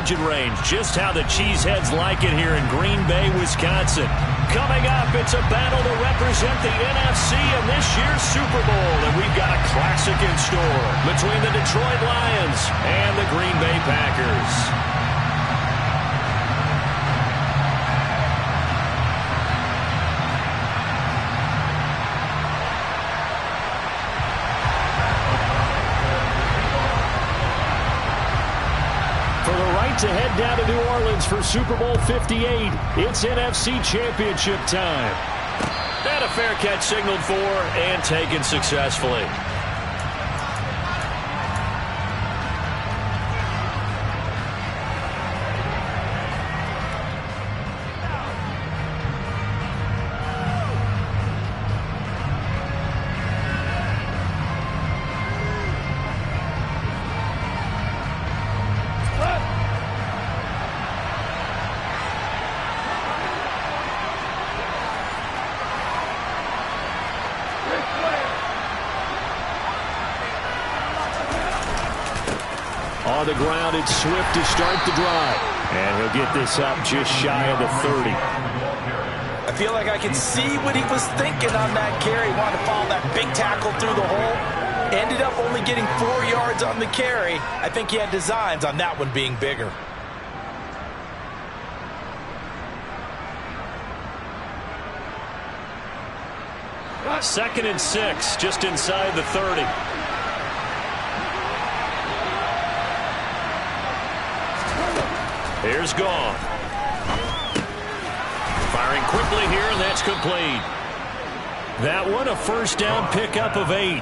200 range. Just how the Cheeseheads like it here in Green Bay, Wisconsin. Coming up, it's a battle to represent the NFC in this year's Super Bowl. And we've got a classic in store between the Detroit Lions and the Green Bay Packers. To head down to New Orleans for Super Bowl 58. It's NFC Championship time. And a fair catch signaled for and taken successfully. On the ground, it's Swift to start the drive. And he'll get this up just shy of the 30. I feel like I can see what he was thinking on that carry. Wanted to follow that big tackle through the hole. Ended up only getting 4 yards on the carry. I think he had designs on that one being bigger. Second and 6, just inside the 30. Here's Goff. Firing quickly here, and that's complete. That one, a first down pickup of 8.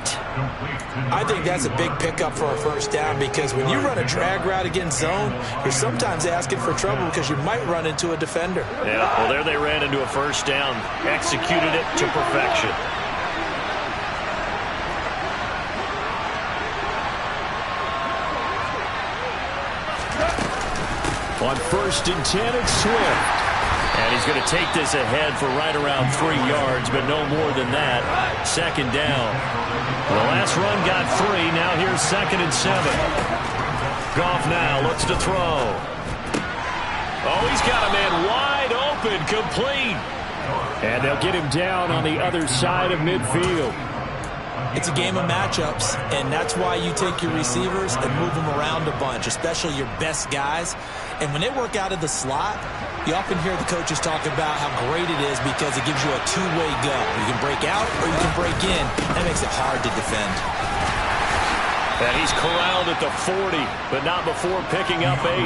I think that's a big pickup for a first down because when you run a drag route against zone, you're sometimes asking for trouble because you might run into a defender. Yeah, well, there they ran into a first down. Executed it to perfection. On first and 10, it's Swift. And he's going to take this ahead for right around 3 yards, but no more than that. Second down. The last run got 3. Now here's second and 7. Goff now looks to throw. Oh, he's got a man wide open, complete. And they'll get him down on the other side of midfield. It's a game of matchups, and that's why you take your receivers and move them around a bunch, especially your best guys. And when they work out of the slot, you often hear the coaches talk about how great it is because it gives you a two-way go. You can break out or you can break in. That makes it hard to defend. And he's corralled at the 40, but not before picking up 8.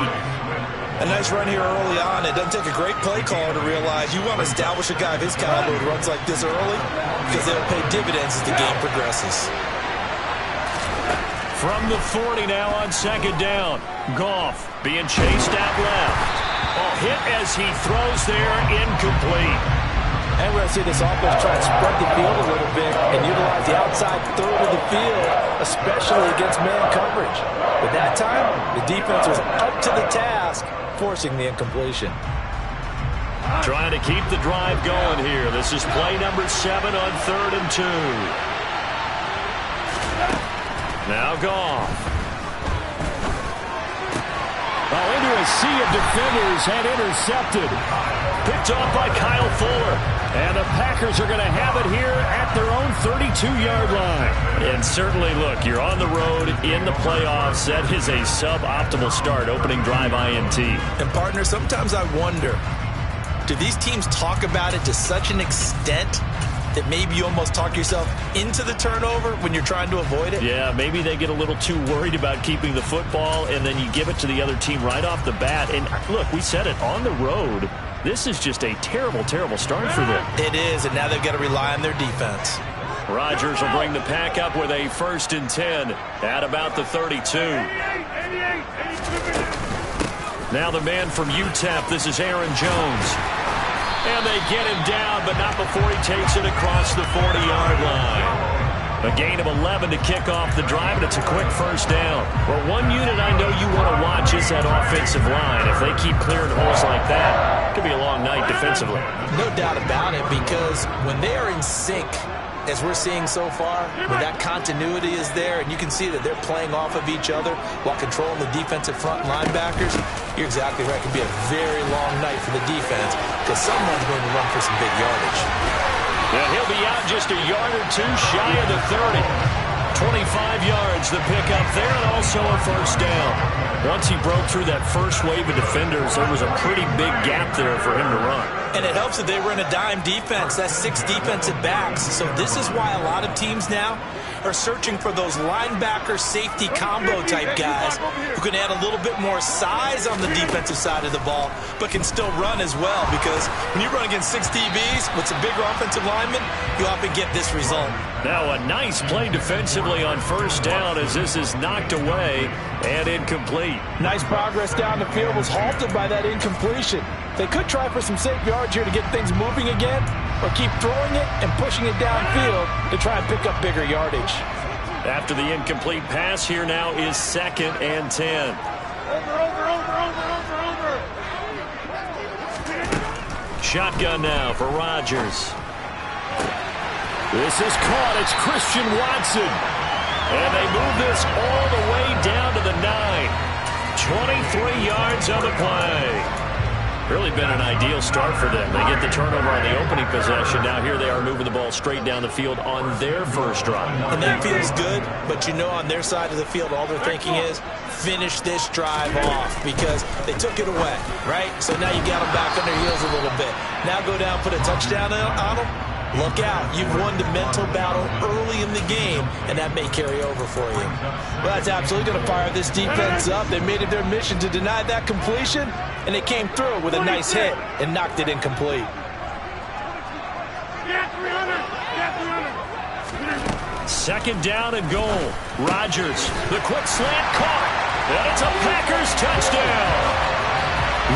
A nice run here early on. It doesn't take a great play caller to realize you want to establish a guy of his caliber who runs like this early because they'll pay dividends as the game progresses. From the 40 now on second down. Goff being chased out left. Oh, hit as he throws there, incomplete. And we're going to see this offense try to spread the field a little bit and utilize the outside third of the field, especially against man coverage. But that time, the defense was up to the task, forcing the incompletion. Trying to keep the drive going here. This is play number 7 on 3rd and 2. Now Goff. Oh, into a sea of defenders and intercepted. Picked off by Kyle Fuller. And the Packers are going to have it here at their own 32-yard line. And certainly, look, you're on the road in the playoffs. That is a suboptimal start, opening drive INT. And, partner, sometimes I wonder, do these teams talk about it to such an extent that maybe you almost talk yourself into the turnover when you're trying to avoid it? Yeah, maybe they get a little too worried about keeping the football, and then you give it to the other team right off the bat. And, look, we said it, on the road, this is just a terrible, terrible start for them. It is, and now they've got to rely on their defense. Rodgers will bring the pack up with a 1st and 10 at about the 32. Now the man from UTEP, this is Aaron Jones. And they get him down, but not before he takes it across the 40-yard line. A gain of 11 to kick off the drive, and it's a quick first down. Well, one unit I know you want to watch is that offensive line. If they keep clearing holes like that, it could be a long night defensively. No doubt about it, because when they are in sync, as we're seeing so far, where that continuity is there, and you can see that they're playing off of each other while controlling the defensive front linebackers, you're exactly right. It could be a very long night for the defense because someone's going to run for some big yardage. Yeah, he'll be out just a yard or two shy of the 30. 25 yards the pickup there, and also a first down. Once he broke through that first wave of defenders, there was a pretty big gap there for him to run. And it helps that they were in a dime defense. That's 6 defensive backs. So this is why a lot of teams now are searching for those linebacker safety combo type guys who can add a little bit more size on the defensive side of the ball, but can still run as well, because when you run against 6 DBs with some bigger offensive linemen, you often get this result. Now a nice play defensively on first down as this is knocked away and incomplete. Nice progress down the field, was halted by that incompletion. They could try for some safe yards here to get things moving again, or keep throwing it and pushing it downfield to try and pick up bigger yardage. After the incomplete pass, here now is 2nd and 10. Shotgun now for Rodgers. This is caught. It's Christian Watson. And they move this all the way down to the 9. 23 yards on the play. Really been an ideal start for them. They get the turnover on the opening possession. Now here they are moving the ball straight down the field on their first drive. And that feels good, but you know on their side of the field all they're thinking is finish this drive off because they took it away, right? So now you got them back on their heels a little bit. Now go down, put a touchdown on them. Look out. You've won the mental battle early in the game, and that may carry over for you. Well, that's absolutely going to fire this defense up. They made it their mission to deny that completion, and they came through with a nice hit and knocked it incomplete. Second down and goal. Rodgers, the quick slant caught, and it's a Packers touchdown.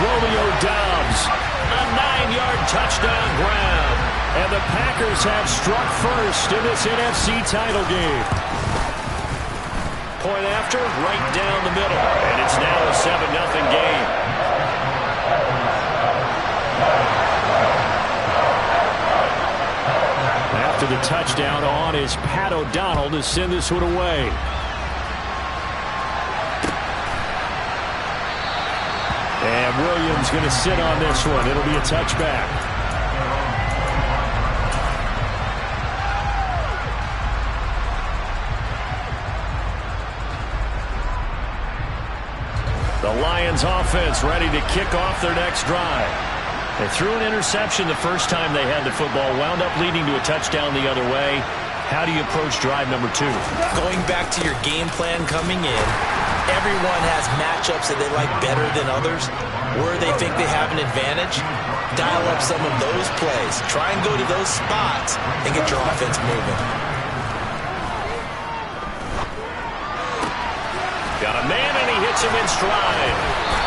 Romeo Doubs, a 9-yard touchdown grab. And the Packers have struck first in this NFC title game. Point after, right down the middle. And it's now a 7-0 game. After the touchdown on is Pat O'Donnell to send this one away. And Williams going to sit on this one. It'll be a touchback. The Lions offense ready to kick off their next drive. They threw an interception the first time they had the football, wound up leading to a touchdown the other way. How do you approach drive number 2? Going back to your game plan coming in, everyone has matchups that they like better than others. Where they think they have an advantage, dial up some of those plays. Try and go to those spots and get your offense moving. Got a man, and he hits him in stride.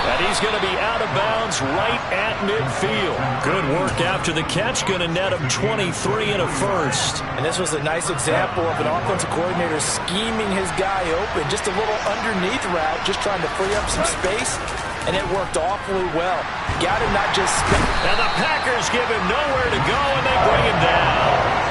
And he's going to be out of bounds right at midfield. Good work after the catch. Going to net him 23 and a first. And this was a nice example of an offensive coordinator scheming his guy open. Just a little underneath route, just trying to free up some space. And it worked awfully well. Got him not just spin. And the Packers give him nowhere to go, and they bring him down.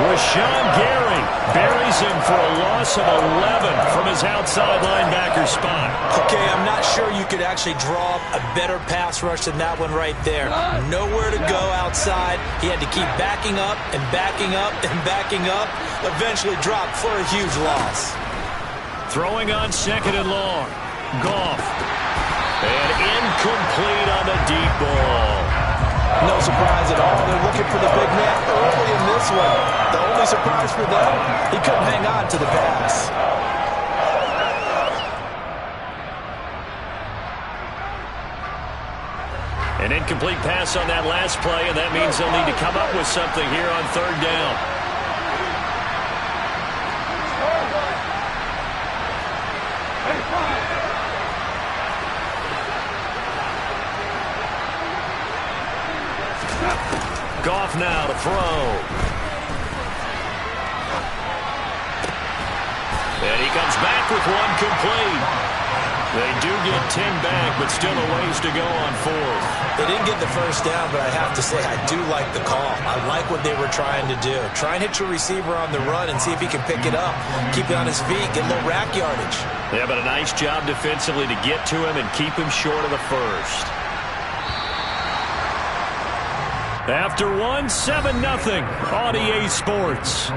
Rashawn Gary buries him for a loss of 11 from his outside linebacker spot. Okay, I'm not sure you could actually draw up a better pass rush than that one right there. Nowhere to go outside. He had to keep backing up and backing up and backing up. Eventually dropped for a huge loss. Throwing on 2nd and long. Goff. And incomplete on the deep ball. No surprise at all. They're looking for the big man early in this one. The only surprise for them, he couldn't hang on to the pass. An incomplete pass on that last play, and that means they'll need to come up with something here on 3rd down. Goff now to throw. And he comes back with one complete. They do get 10 back, but still a ways to go on fourth. They didn't get the first down, but I have to say I do like the call. I like what they were trying to do. Try and hit your receiver on the run and see if he can pick it up. Keep it on his feet, get a little rack yardage. Yeah, but a nice job defensively to get to him and keep him short of the first. After one, 7-0 on EA Sports.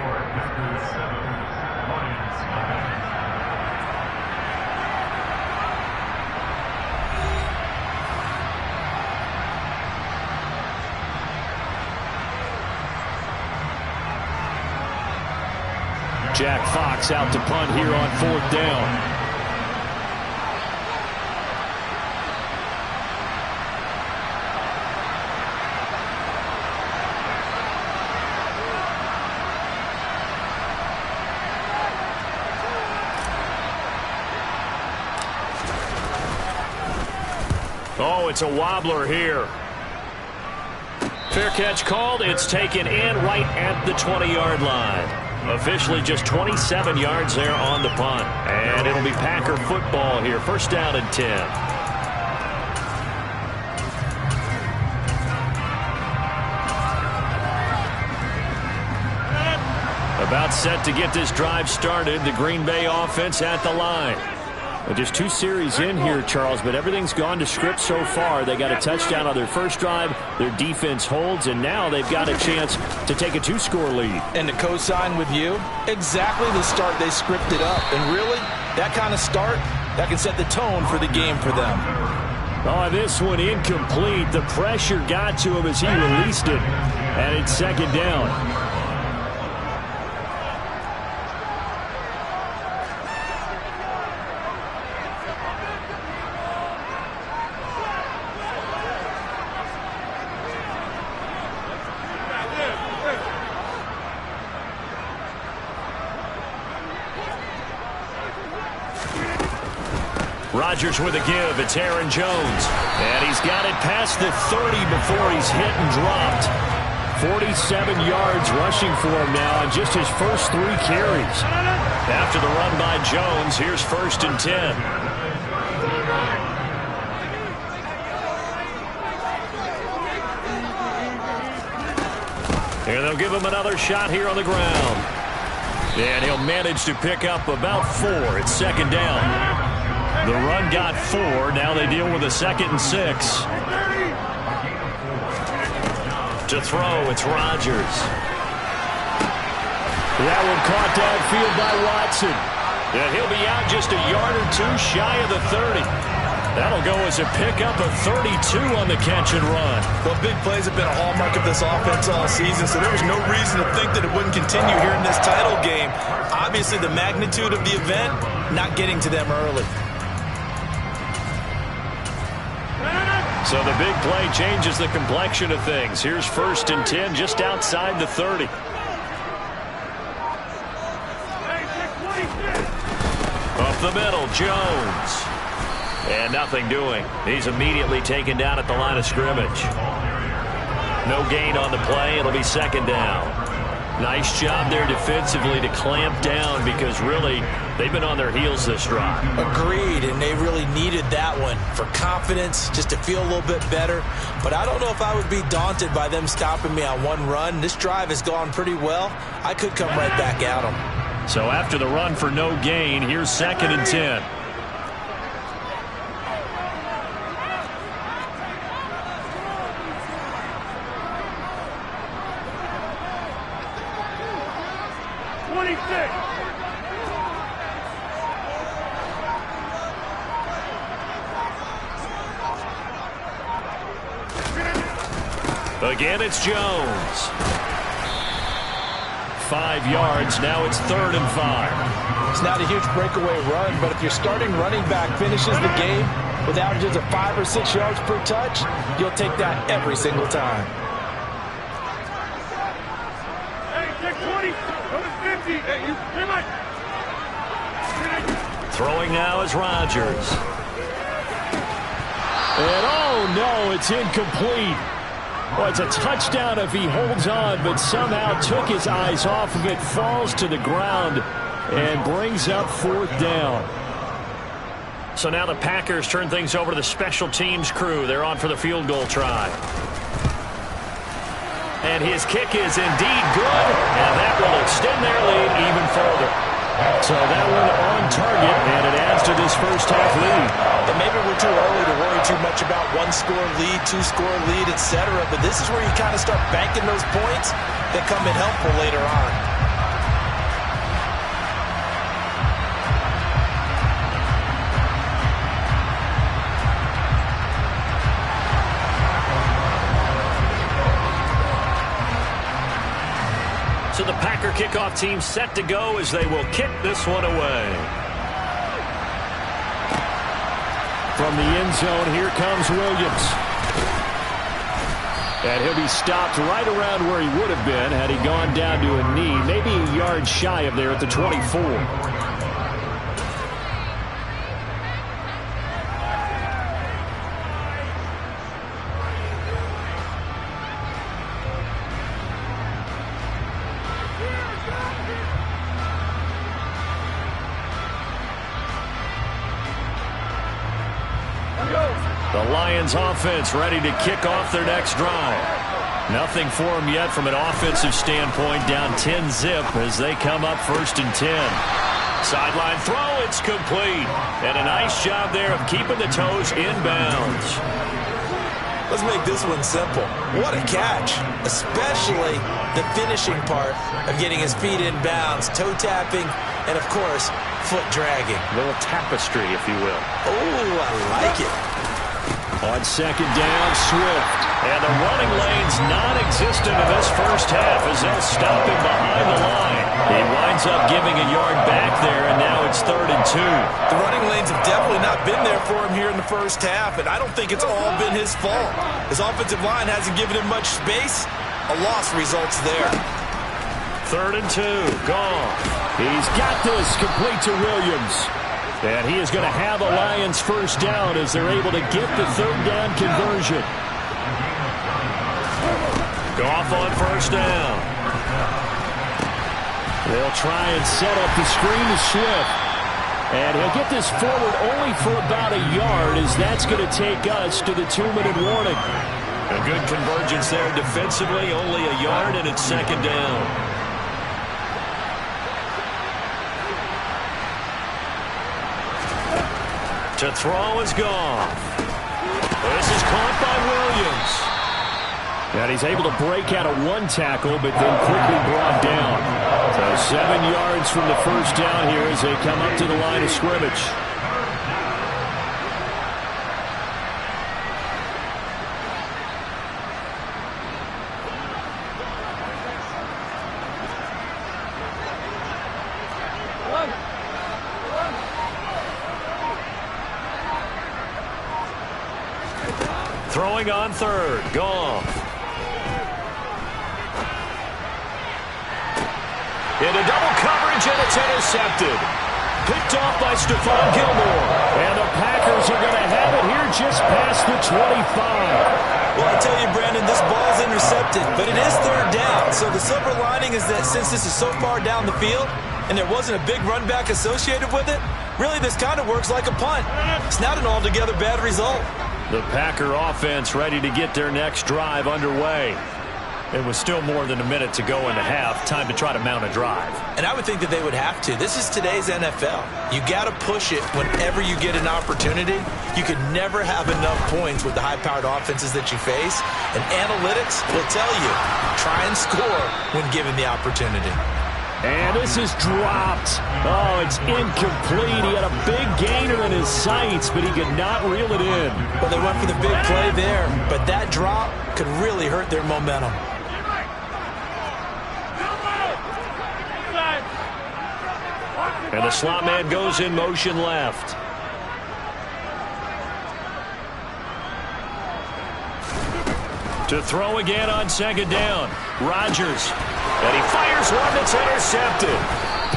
Jack Fox out to punt here on fourth down. Oh, it's a wobbler here. Fair catch called. It's taken in right at the 20-yard line. Officially just 27 yards there on the punt. And it'll be Packer football here. First down and 10. About set to get this drive started. The Green Bay offense at the line. Well, just 2 series in here, Charles, but everything's gone to script so far. They got a touchdown on their first drive. Their defense holds, and now they've got a chance to take a 2-score lead. And to co-sign with you, exactly the start they scripted up. And really, that kind of start, that can set the tone for the game for them. Oh, this one incomplete. The pressure got to him as he released it, and it's second down. Rodgers with a give. It's Aaron Jones. And he's got it past the 30 before he's hit and dropped. 47 yards rushing for him now in just his first 3 carries. After the run by Jones, here's first and 10. And they'll give him another shot here on the ground. And he'll manage to pick up about 4. It's second down. The run got 4. Now they deal with a 2nd and 6. To throw, it's Rodgers. That one caught downfield by Watson. And he'll be out just a yard or 2 shy of the 30. That'll go as a pickup of 32 on the catch and run. Well, big plays have been a hallmark of this offense all season, so there was no reason to think that it wouldn't continue here in this title game. Obviously, the magnitude of the event, not getting to them early. So the big play changes the complexion of things. Here's first and 10 just outside the 30. Up the middle, Jones. And nothing doing. He's immediately taken down at the line of scrimmage. No gain on the play. It'll be second down. Nice job there defensively to clamp down because really they've been on their heels this drive. Agreed, and they really needed that one for confidence, just to feel a little bit better. But I don't know if I would be daunted by them stopping me on one run. This drive has gone pretty well. I could come right back at them. So after the run for no gain, here's second and 10. Again, it's Jones. 5 yards. Now it's 3rd and 5. It's not a huge breakaway run, but if your starting running back finishes the game with averages of 5 or 6 yards per touch, you'll take that every single time. Throwing now is Rodgers. And oh no, it's incomplete. Well, it's a touchdown if he holds on, but somehow took his eyes off of it, falls to the ground, and brings up 4th down. So now the Packers turn things over to the special teams crew. They're on for the field goal try. And his kick is indeed good, and that will extend their lead even further. So that one on target, and it adds to this first-half lead. And maybe we're too early to worry too much about one-score lead, two-score lead, etc. But this is where you kind of start banking those points that come in helpful later on. So the Packer kickoff team set to go as they will kick this one away. From the end zone, here comes Williams. And he'll be stopped right around where he would have been had he gone down to a knee, maybe a yard shy of there at the 24. The Lions offense ready to kick off their next drive. Nothing for them yet from an offensive standpoint, down 10-zip as they come up 1st and 10. Sideline throw, it's complete. And a nice job there of keeping the toes inbounds. Let's make this one simple. What a catch, especially the finishing part of getting his feet in bounds, toe tapping, and of course, foot dragging. A little tapestry, if you will. Oh, I like it. On 2nd down, Swift. And the running lane's non-existent in this first half as they'll stop him behind the line. He winds up giving a yard back there, and now it's 3rd and 2. The running lanes have definitely not been there for him here in the first half, and I don't think it's all been his fault. His offensive line hasn't given him much space. A loss results there. 3rd and 2, gone. He's got this complete to Williams. And he is going to have a Lions first down as they're able to get the 3rd down conversion. Goff on 1st down. They'll try and set up the screen to Swift. And he'll get this forward only for about a yard as that's going to take us to the 2-minute warning. A good convergence there defensively, only a yard, and it's 2nd down. To throw is gone. This is caught by Williams. And he's able to break out of one tackle, but then quickly brought down. So 7 yards from the first down here as they come up to the line of scrimmage. Throwing on 3rd, Goff. Into double coverage, and it's intercepted. Picked off by Stephon Gilmore. And the Packers are going to have it here just past the 25. Well, I tell you, Brandon, this ball's intercepted, but it is 3rd down. So the silver lining is that since this is so far down the field and there wasn't a big run back associated with it, really this kind of works like a punt. It's not an altogether bad result. The Packer offense ready to get their next drive underway. It was still more than a minute to go in the half. Time to try to mount a drive. And I would think that they would have to. This is today's NFL. You got to push it whenever you get an opportunity. You can never have enough points with the high-powered offenses that you face. And analytics will tell you, try and score when given the opportunity. And this is dropped. Oh, it's incomplete. He had a big gainer in his sights, but he could not reel it in. Well, they went for the big play there, but that drop could really hurt their momentum. And the slot man goes in motion left. To throw again on 2nd down. Rodgers. And he fires one that's intercepted.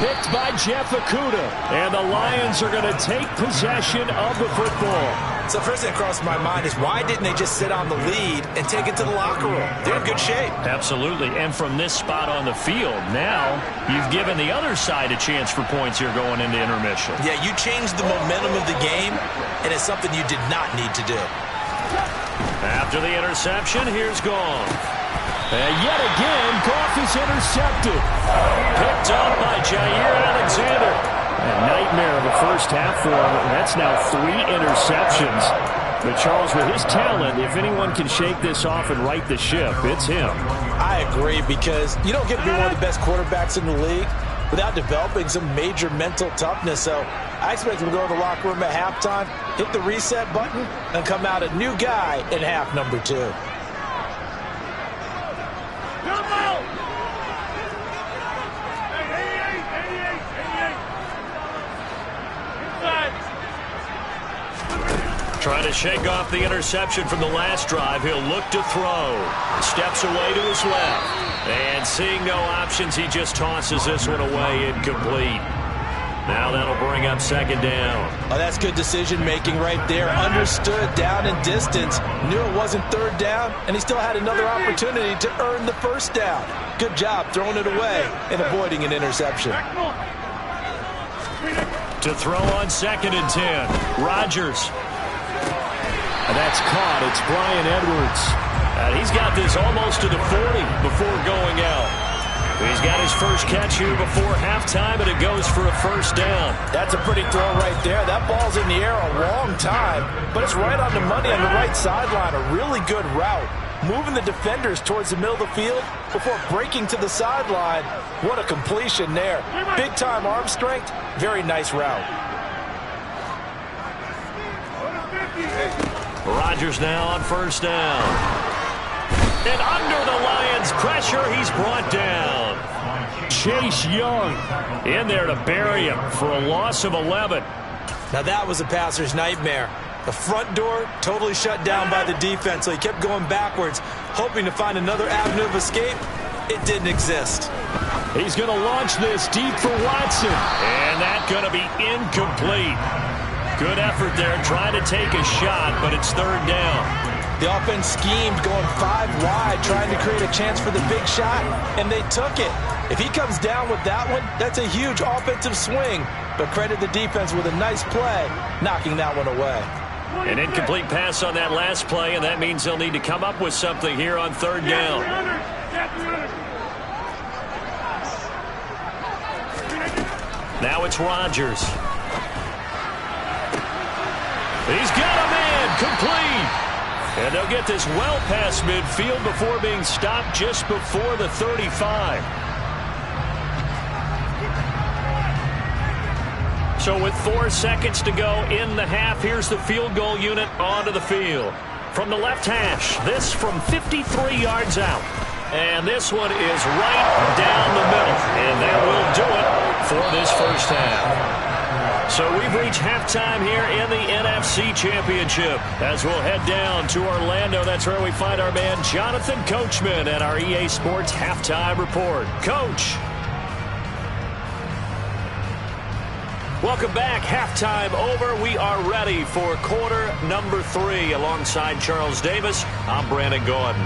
Picked by Jeff Okudah. And the Lions are going to take possession of the football. So first thing that crossed my mind is why didn't they just sit on the lead and take it to the locker room? They're in good shape. Absolutely. And from this spot on the field, now you've given the other side a chance for points here going into intermission. Yeah, you changed the momentum of the game, and it's something you did not need to do. After the interception, here's Goff. And yet again, Goff is intercepted. Picked up by Jair Alexander. A nightmare of a first half for him. That's now 3 interceptions. But Charles, with his talent, if anyone can shake this off and right the ship, it's him. I agree, because you don't get to be one of the best quarterbacks in the league without developing some major mental toughness. So I expect him to go to the locker room at halftime, hit the reset button, and come out a new guy in half number 2. Trying to shake off the interception from the last drive. He'll look to throw. Steps away to his left. And seeing no options, he just tosses this one away incomplete. Now that'll bring up second down. Oh, that's good decision-making right there. Understood down and distance. Knew it wasn't third down, and he still had another opportunity to earn the first down. Good job throwing it away and avoiding an interception. To throw on 2nd and 10. Rodgers. And that's caught. It's Bryan Edwards. And he's got this almost to the 40 before going out. He's got his first catch here before halftime, and it goes for a first down. That's a pretty throw right there. That ball's in the air a long time, but it's right on the money on the right sideline. A really good route. Moving the defenders towards the middle of the field before breaking to the sideline. What a completion there. Big-time arm strength. Very nice route. Rodgers now on first down. And under the Lions' pressure, he's brought down. Chase Young in there to bury him for a loss of 11. Now that was a passer's nightmare. The front door totally shut down by the defense, so he kept going backwards, hoping to find another avenue of escape. It didn't exist. He's going to launch this deep for Watson. And that's going to be incomplete. Good effort there, trying to take a shot, but it's third down. The offense schemed, going 5 wide, trying to create a chance for the big shot, and they took it. If he comes down with that one, that's a huge offensive swing. But credit the defense with a nice play, knocking that one away. An incomplete pass on that last play, and that means they'll need to come up with something here on third down. Now it's Rodgers. He's got a man, complete. And they'll get this well past midfield before being stopped just before the 35. So with 4 seconds to go in the half, here's the field goal unit onto the field. From the left hash, this from 53 yards out. And this one is right down the middle. And that will do it for this first half. So we've reached halftime here in the NFC Championship. As we'll head down to Orlando, that's where we find our man Jonathan Coachman at our EA Sports Halftime Report. Coach. Welcome back. Halftime over. We are ready for quarter number 3. Alongside Charles Davis, I'm Brandon Gordon.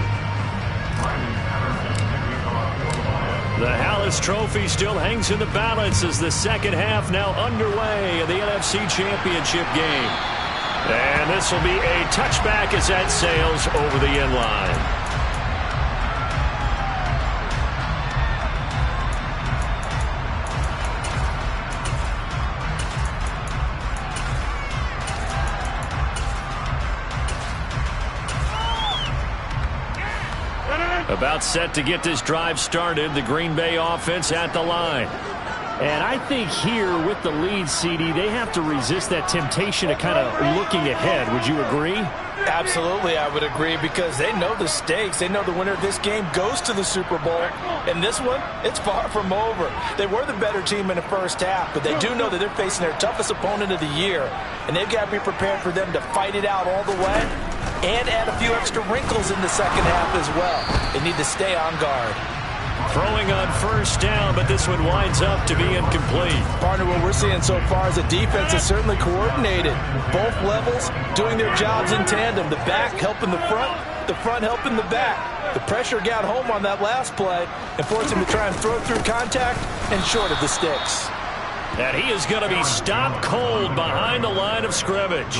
The Hallis Trophy still hangs in the balance as the second half now underway in the NFC Championship game. And this will be a touchback as that sails over the end line. About set to get this drive started. The Green Bay offense at the line. And I think here with the lead, CD, they have to resist that temptation of kind of looking ahead. Would you agree? Absolutely, I would agree, because they know the stakes. They know the winner of this game goes to the Super Bowl. And this one, it's far from over. They were the better team in the first half, but they do know that they're facing their toughest opponent of the year. And they've got to be prepared for them to fight it out all the way and add a few extra wrinkles in the second half as well. They need to stay on guard. Throwing on first down, but this one winds up to be incomplete. Partner, what we're seeing so far is the defense is certainly coordinated. Both levels doing their jobs in tandem. The back helping the front helping the back. The pressure got home on that last play and forced him to try and throw through contact and short of the sticks. And he is going to be stopped cold behind the line of scrimmage.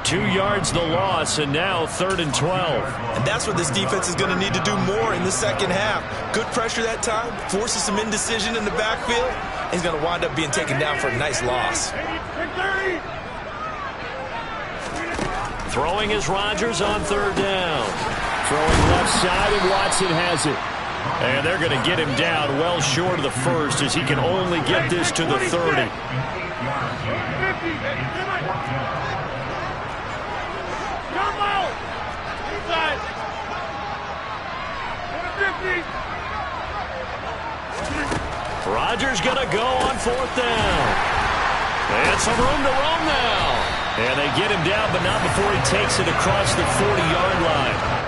2 yards the loss, and now 3rd and 12. And that's what this defense is going to need to do more in the second half. Good pressure that time, forces some indecision in the backfield, and he's going to wind up being taken down for a nice loss. Throwing is Rodgers on 3rd down. Throwing left side, and Watson has it. And they're going to get him down well short of the first as he can only get this to the 30. Rodgers going to go on 4th down. And some room to roam now. And they get him down, but not before he takes it across the 40-yard line.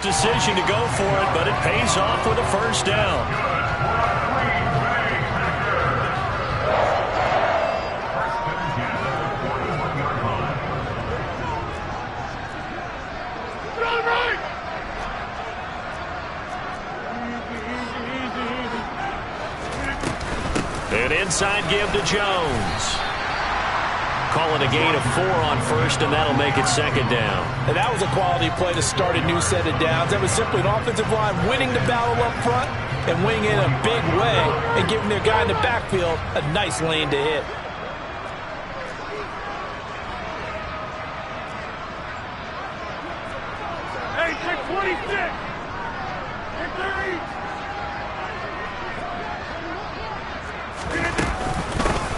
Decision to go for it, but it pays off with a 1st down. An inside give to Jones. Calling a gain of 4 on 1st, and that'll make it 2nd down. And that was a quality play to start a new set of downs. That was simply an offensive line winning the battle up front and winning in a big way and giving their guy in the backfield a nice lane to hit. Hey, take 26.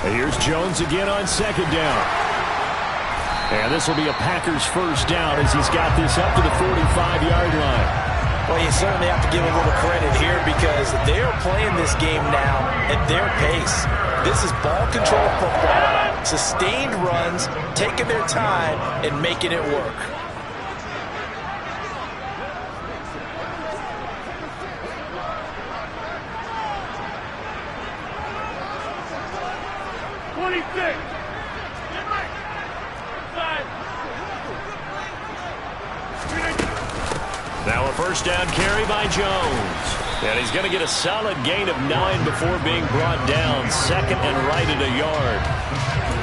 Here's Jones again on 2nd down. And this will be a Packers 1st down as he's got this up to the 45-yard line. Well, you certainly have to give a little credit here because they're playing this game now at their pace. This is ball control football, sustained runs, taking their time and making it work. Now a 1st down carry by Jones. And he's going to get a solid gain of 9 before being brought down. 2nd and right at a yard.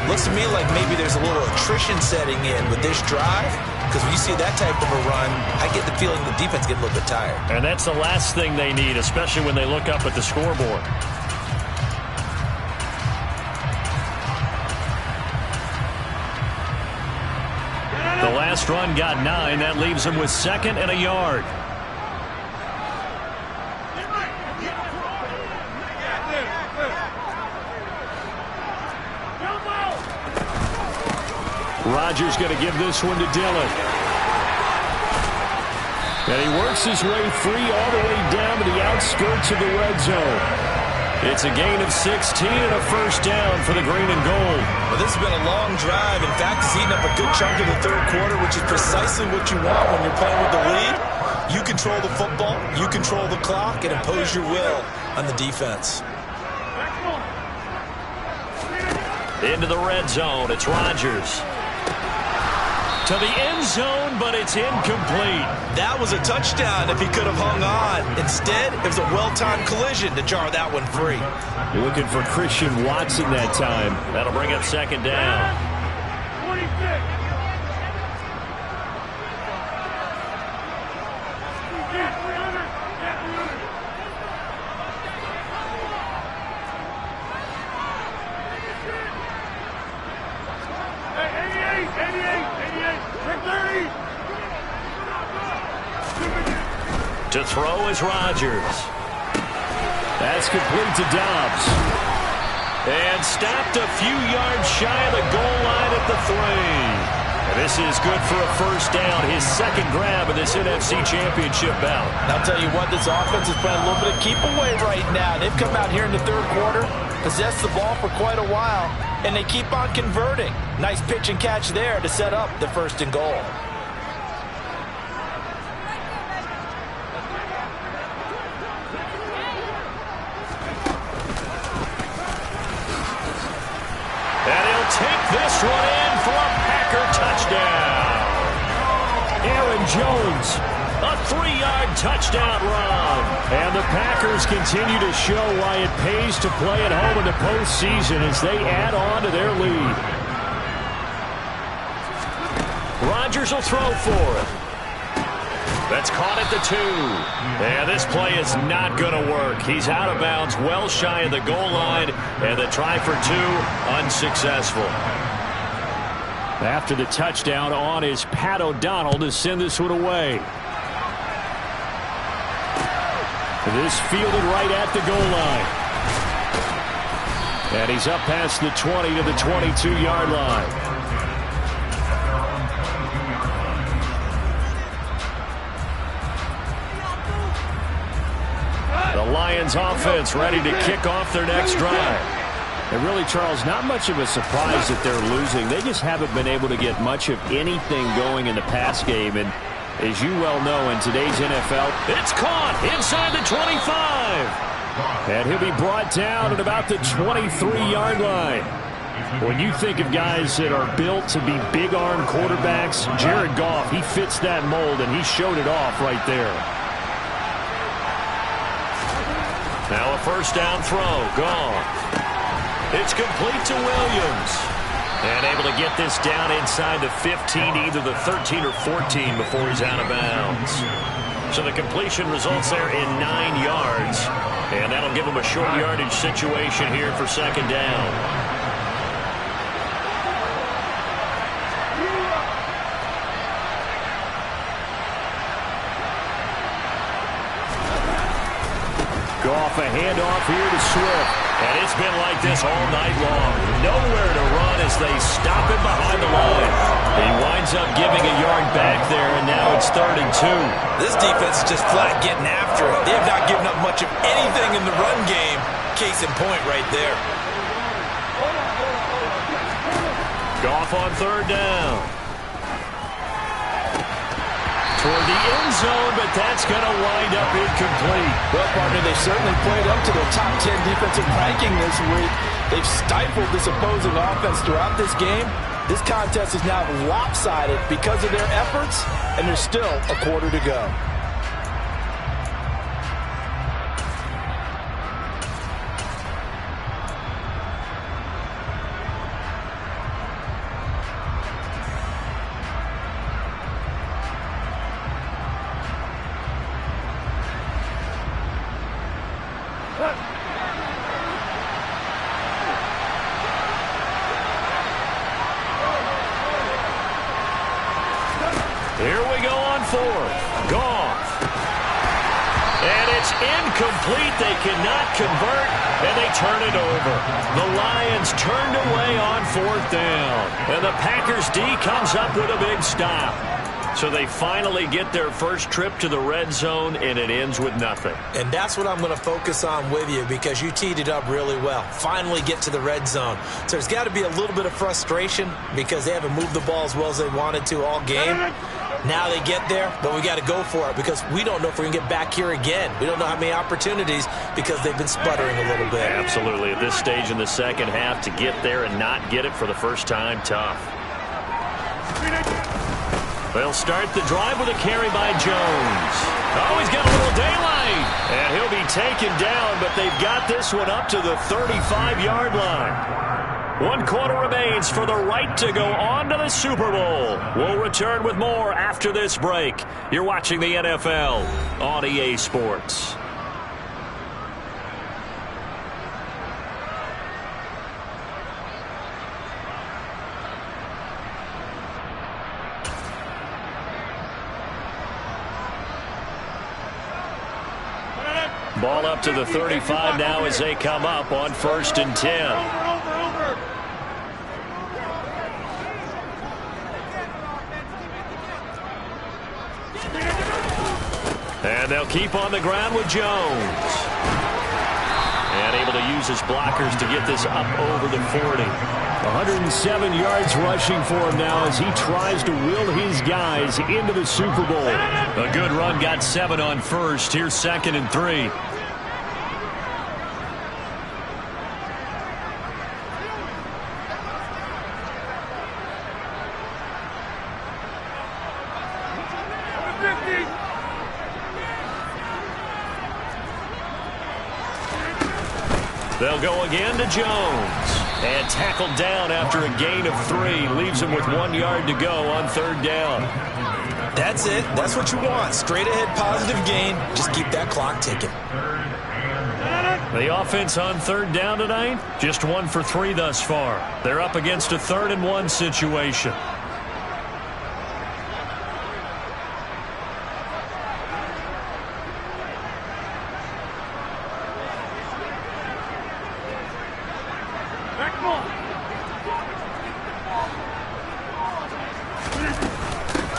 Looks to me like maybe there's a little attrition setting in with this drive. Because when you see that type of a run, I get the feeling the defense gets a little bit tired. And that's the last thing they need, especially when they look up at the scoreboard. The last run got 9. That leaves him with 2nd and a yard. Rodgers going to give this one to Dillon. And he works his way free all the way down to the outskirts of the red zone. It's a gain of 16 and a 1st down for the green and gold. Well, this has been a long drive. In fact, it's eaten up a good chunk of the 3rd quarter, which is precisely what you want when you're playing with the lead. You control the football, you control the clock, and impose your will on the defense. Into the red zone, it's Rodgers. To the end zone, but it's incomplete. That was a touchdown if he could have hung on. Instead, it was a well-timed collision to jar that one free. Looking for Christian Watson that time. That'll bring up second down. 26. To throw is Rodgers. That's complete to Dobbs. And stopped a few yards shy of the goal line at the 3. And this is good for a first down. His second grab of this NFC Championship bout. I'll tell you what, this offense is playing a little bit of keep away right now. They've come out here in the third quarter, possessed the ball for quite a while, and they keep on converting. Nice pitch and catch there to set up the first and goal. Take this one in for a Packer touchdown. Aaron Jones, a 3-yard touchdown run. And the Packers continue to show why it pays to play at home in the postseason as they add on to their lead. Rodgers will throw for it. That's caught at the 2. And this play is not going to work. He's out of bounds, well shy of the goal line, and the try for 2 unsuccessful. After the touchdown, on is Pat O'Donnell to send this one away. This fielded right at the goal line. And he's up past the 20 to the 22-yard line. The Lions offense ready to kick off their next drive. And really, Charles, not much of a surprise that they're losing. They just haven't been able to get much of anything going in the pass game. And as you well know, in today's NFL, it's caught inside the 25. And he'll be brought down at about the 23-yard line. When you think of guys that are built to be big-arm quarterbacks, Jared Goff, he fits that mold, and he showed it off right there. Now a first down throw. Goff. It's complete to Williams. And able to get this down inside the 15, either the 13 or 14 before he's out of bounds. So the completion results there in 9 yards. And that'll give him a short yardage situation here for second down. Goff, a handoff here to Swift. And it's been like this all night long. Nowhere to run as they stop him behind the line. He winds up giving a yard back there, and now it's 3rd and 2. This defense is just flat getting after it. They have not given up much of anything in the run game. Case in point right there. Goff on 3rd down. Toward the end zone, but that's going to wind up incomplete. Well, partner, they certainly played up to their top 10 defensive ranking this week. They've stifled this opposing offense throughout this game. This contest is now lopsided because of their efforts, and there's still a quarter to go. Here we go on 4th. Goff. And it's incomplete. They cannot convert, and they turn it over. The Lions turned away on 4th down. And the Packers D comes up with a big stop. So they finally get their first trip to the red zone, and it ends with nothing. And that's what I'm going to focus on with you, because you teed it up really well. Finally get to the red zone. So there's got to be a little bit of frustration because they haven't moved the ball as well as they wanted to all game. Now they get there, but we got to go for it because we don't know if we're going to get back here again. We don't know how many opportunities because they've been sputtering a little bit. Absolutely. At this stage in the second half, to get there and not get it for the first time, tough. They'll start the drive with a carry by Jones. Oh, he's got a little daylight. And he'll be taken down, but they've got this one up to the 35-yard line. 1 quarter remains for the right to go on to the Super Bowl. We'll return with more after this break. You're watching the NFL on EA Sports. Ball up to the 35 now as they come up on 1st and 10. And they'll keep on the ground with Jones. And able to use his blockers to get this up over the 40. 107 yards rushing for him now as he tries to will his guys into the Super Bowl. A good run, got 7 on 1st. Here's 2nd and 3. They'll go again to Jones. And tackled down after a gain of 3. Leaves him with 1 yard to go on 3rd down. That's it. That's what you want. Straight ahead positive gain. Just keep that clock ticking. The offense on 3rd down tonight, just 1 for 3 thus far. They're up against a 3rd and 1 situation.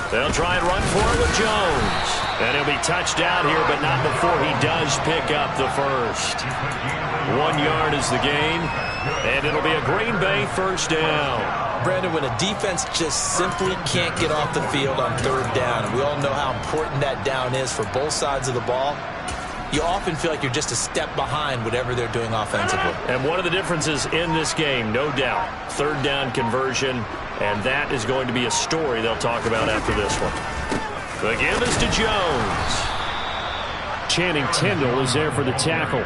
They'll try and run for it with Jones. And he'll be touched down here, but not before he does pick up the first. 1 yard is the gain, and it'll be a Green Bay 1st down. Brandon, when a defense just simply can't get off the field on 3rd down, and we all know how important that down is for both sides of the ball, you often feel like you're just a step behind whatever they're doing offensively. And one of the differences in this game, no doubt, 3rd down conversion, and that is going to be a story they'll talk about after this one. The give is to Jones. Channing Tindall is there for the tackle.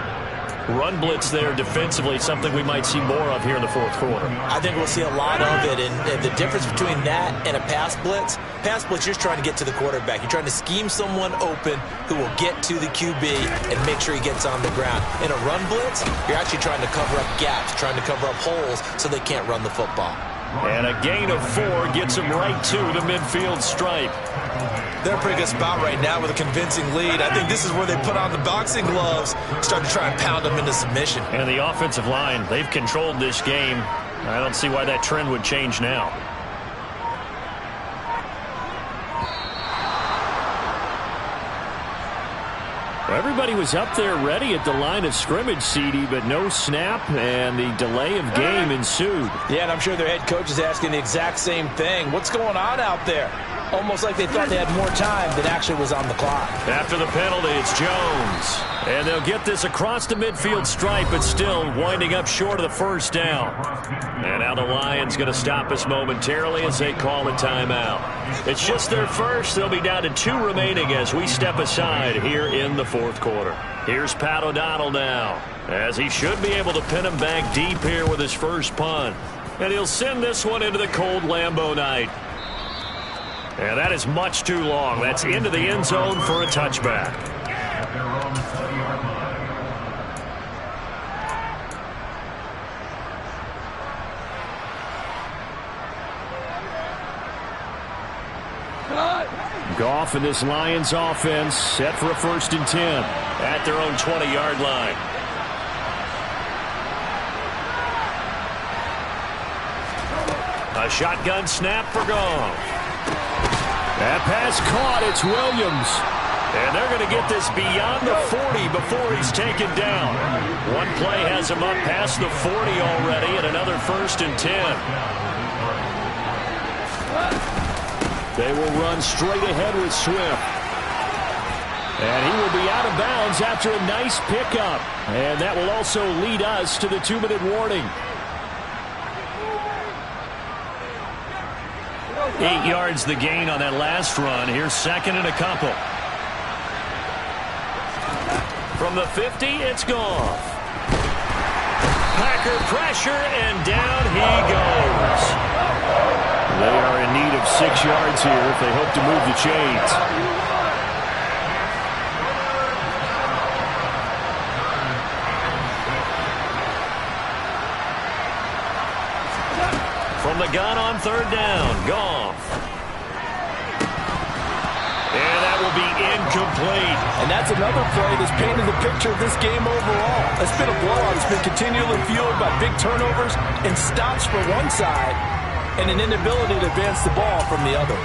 Run blitz there defensively, something we might see more of here in the 4th quarter. I think we'll see a lot of it, and the difference between that and a pass blitz, you're just trying to get to the quarterback. You're trying to scheme someone open who will get to the QB and make sure he gets on the ground. In a run blitz, you're actually trying to cover up gaps, trying to cover up holes so they can't run the football. And a gain of 4 gets him right to the midfield stripe. They're in a pretty good spot right now with a convincing lead. I think this is where they put on the boxing gloves, start to try and pound them into submission. And the offensive line, they've controlled this game. I don't see why that trend would change now. Everybody was up there ready at the line of scrimmage, CD, but no snap, and the delay of game ensued. Yeah, and I'm sure their head coach is asking the exact same thing. What's going on out there? Almost like they thought they had more time than actually was on the clock. After the penalty, it's Jones. And they'll get this across the midfield stripe, but still winding up short of the 1st down. And now the Lions going to stop us momentarily as they call a timeout. It's just their first. They'll be down to 2 remaining as we step aside here in the 4th quarter. Here's Pat O'Donnell now, as he should be able to pin him back deep here with his first punt. And he'll send this one into the cold Lambeau night. And that is much too long. That's into the end zone for a touchback. Goff and this Lions offense set for a 1st and 10 at their own 20-yard line. A shotgun snap for Goff. That pass caught. It's Williams. And they're going to get this beyond the 40 before he's taken down. One play has him up past the 40 already, and another 1st and 10. They will run straight ahead with Swift. And he will be out of bounds after a nice pickup. And that will also lead us to the 2-minute warning. 8 yards the gain on that last run. Here's second and a couple. From the 50, it's Goff. Packer pressure, and down he goes. They are in need of 6 yards here if they hope to move the chains. From the gun on third down, Goff. And that will be incomplete. And that's another play that's painted the picture of this game overall. It's been a blowout. It's been continually fueled by big turnovers and stops for one side and an inability to advance the ball from the other.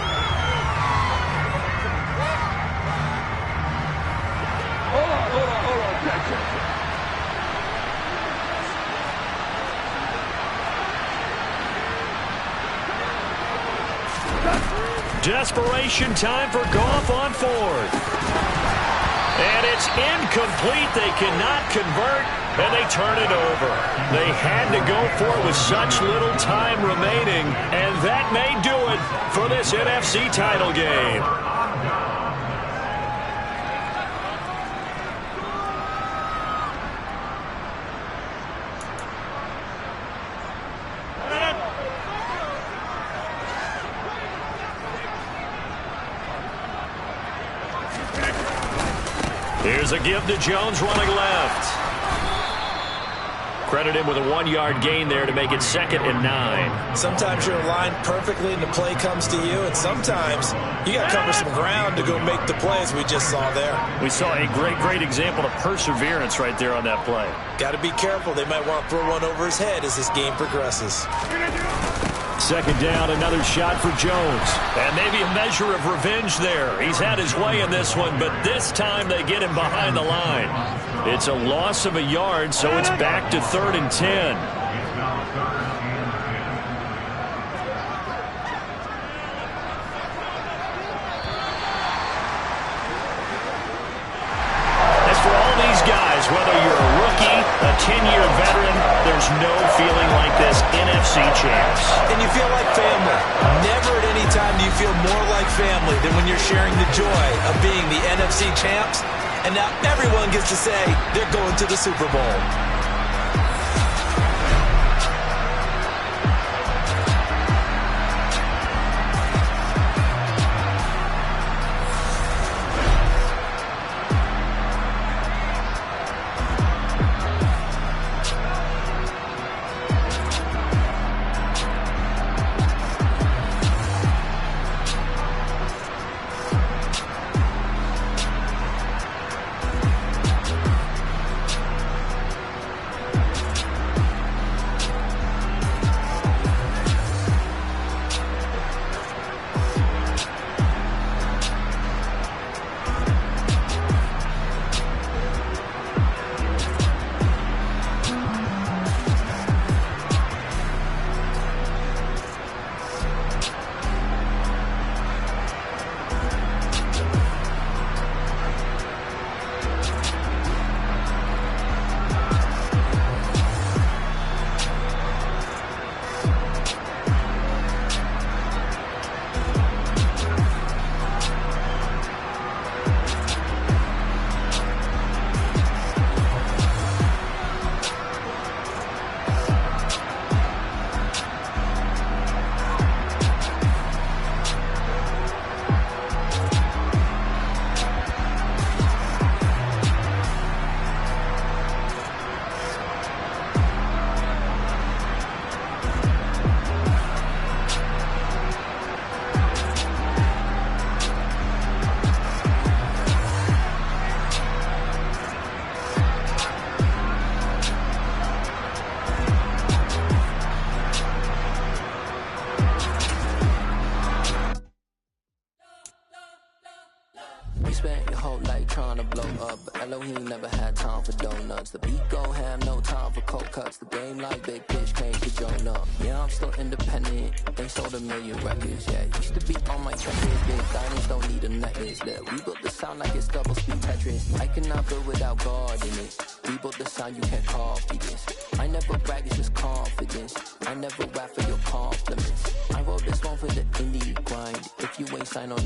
Hold on. Desperation time for Goff on fourth. And it's incomplete. They cannot convert, and they turn it over. They had to go for it with such little time remaining, and that may do it for this NFC title game. Here's a give to Jones running left. Credit him with a 1-yard gain there to make it 2nd and 9. Sometimes you're aligned perfectly and the play comes to you, and sometimes you got to cover some ground to go make the plays we just saw there. We saw a great example of perseverance right there on that play. Got to be careful. They might want to throw one over his head as this game progresses. 2nd down, another shot for Jones. And maybe a measure of revenge there. He's had his way in this one, but this time they get him behind the line. It's a loss of a yard, so it's back to 3rd and 10. As for all these guys, whether you're a rookie, a 10-year veteran, there's no feeling like this NFC champs. And you feel like family. Never at any time do you feel more like family than when you're sharing the joy of being the NFC champs. And now everyone gets to say they're going to the Super Bowl. once the beat go ham, no time for cold cuts. The game like Big Pitch came to join up. Yeah, I'm still independent, they sold 1 million records. Yeah, used to be on my checklist. Big diamonds don't need a necklace. Look, we built the sound like it's double speed Tetris. I cannot build without God in it. We built the sound, you can't copy this. I never brag, it's just confidence. I never rap for your compliments. I wrote this one for the indie grind. If you ain't signed on the